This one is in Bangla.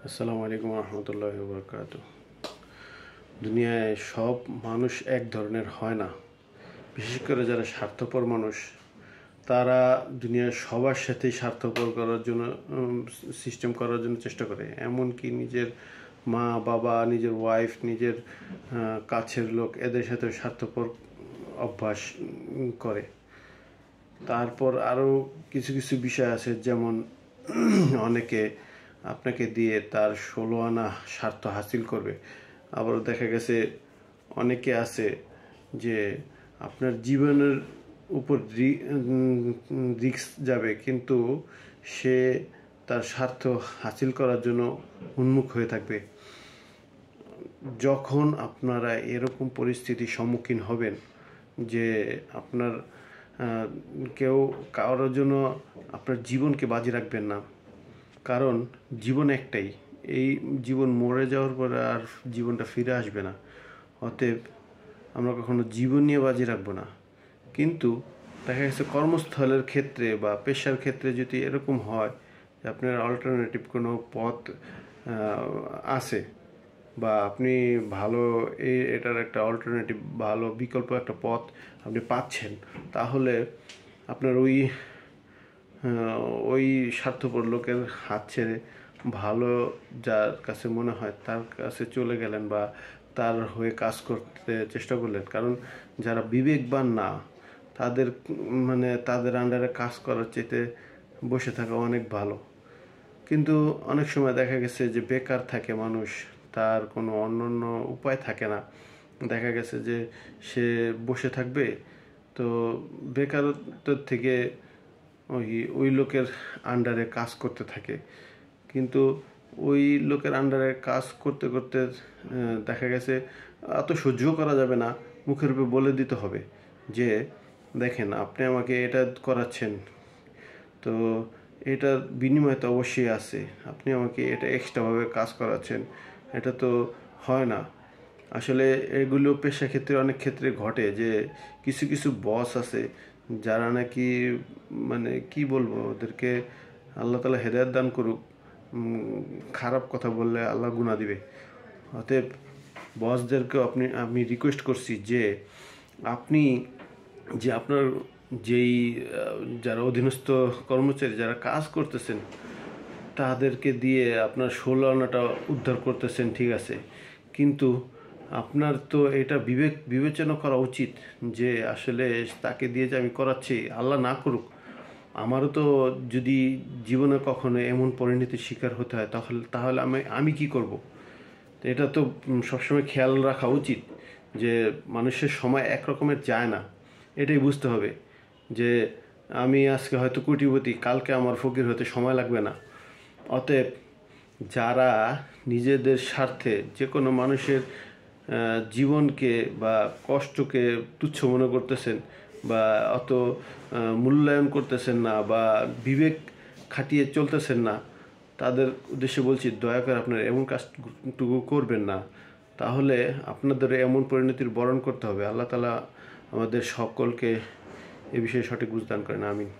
আসসালামু আলাইকুম রহমতুল্লাহি ওয়া বারাকাতুহু। দুনিয়ায় সব মানুষ এক ধরনের হয় না। বিশেষ করে যারা স্বার্থপর মানুষ, তারা দুনিয়ার সবার সাথেই স্বার্থপর করার জন্য সিস্টেম করার জন্য চেষ্টা করে। এমনকি নিজের মা বাবা, নিজের ওয়াইফ, নিজের কাছের লোক, এদের সাথে স্বার্থপর অভ্যাস করে। তারপর আরও কিছু কিছু বিষয় আছে, যেমন অনেকে আপনাকে দিয়ে তার 16 আনা স্বার্থ হাসিল করবে। আবার দেখা গেছে অনেকে আছে যে আপনার জীবনের উপর রিস্ক যাবে, কিন্তু সে তার স্বার্থ হাসিল করার জন্য উন্মুখ হয়ে থাকবে। যখন আপনারা এরকম পরিস্থিতির সম্মুখীন হবেন যে আপনার কেউ কারোর জন্য আপনার জীবনকে বাজি রাখবেন না, কারণ জীবন একটাই। এই জীবন মরে যাওয়ার পরে আর জীবনটা ফিরে আসবে না। অতএব আমরা কখনো জীবন নিয়ে বাজি রাখবো না। কিন্তু দেখা গেছে কর্মস্থলের ক্ষেত্রে বা পেশার ক্ষেত্রে যদি এরকম হয় যে আপনার অল্টারনেটিভ কোনো পথ আছে, বা আপনি ভালো এটার একটা অল্টারনেটিভ, ভালো বিকল্প একটা পথ আপনি পাচ্ছেন, তাহলে আপনার ওই স্বার্থপর লোকের হাত ছেড়ে ভালো যার কাছে মনে হয় তার কাছে চলে গেলেন, বা তার হয়ে কাজ করতে চেষ্টা করলেন। কারণ যারা বিবেকবান না, তাদের তাদের আন্ডারে কাজ করার চাইতে বসে থাকা অনেক ভালো। কিন্তু অনেক সময় দেখা গেছে যে বেকার থাকে মানুষ, তার কোনো অন্য উপায় থাকে না। দেখা গেছে যে সে বসে থাকবে, তো বেকারত্বের থেকে ওই লোকের আন্ডারে কাজ করতে থাকে। কিন্তু ওই লোকের আন্ডারে কাজ করতে করতে দেখা গেছে এত সহ্য করা যাবে না, মুখের উপর বলে দিতে হবে যে দেখেন, আপনি আমাকে এটা করাচ্ছেন, তো এটার বিনিময় তো অবশ্যই আছে। আপনি আমাকে এটা এক্সট্রাভাবে কাজ করাচ্ছেন, এটা তো হয় না। আসলে এগুলো পেশা ক্ষেত্রে অনেক ক্ষেত্রে ঘটে যে কিছু কিছু বস আছে যারা নাকি, কি বলবো ওদেরকে, আল্লাহ তাআলা হেদায়েত দান করুক, খারাপ কথা বললে আল্লাহ গুনাহ দিবে। অতএব বসদেরকেও আমি রিকোয়েস্ট করছি যে আপনি যে আপনার যেই যারা অধীনস্থ কর্মচারী যারা কাজ করতেছেন, তাদেরকে দিয়ে আপনার 16 আনাটা উদ্ধার করতেছেন, ঠিক আছে, কিন্তু আপনার তো এটা বিবেচনা করা উচিত যে আসলে তাকে দিয়ে যে আমি করাচ্ছি, আল্লাহ না করুক আমারও তো যদি জীবনে কখনো এমন পরিণতির শিকার হতে হয়, তাহলে আমি কি করব। তো এটা তো সবসময় খেয়াল রাখা উচিত যে মানুষের সময় এক রকমের যায় না। এটাই বুঝতে হবে যে আমি আজকে হয়তো কোটিপতি, কালকে আমার ফকির হতে সময় লাগবে না। অতএব যারা নিজেদের স্বার্থে যে কোনো মানুষের জীবনকে বা কষ্টকে তুচ্ছ মনে করতেছেন, বা অত মূল্যায়ন করতেছেন না, বা বিবেক খাটিয়ে চলতেছেন না, তাদের উদ্দেশ্যে বলছি, দয়া করে আপনারা এমন কাজটুকু করবেন না। তাহলে আপনাদের এমন পরিণতির বরণ করতে হবে। আল্লাহ তাআলা আমাদের সকলকে এ বিষয়ে সঠিক বুঝ দান করেন। আমিন।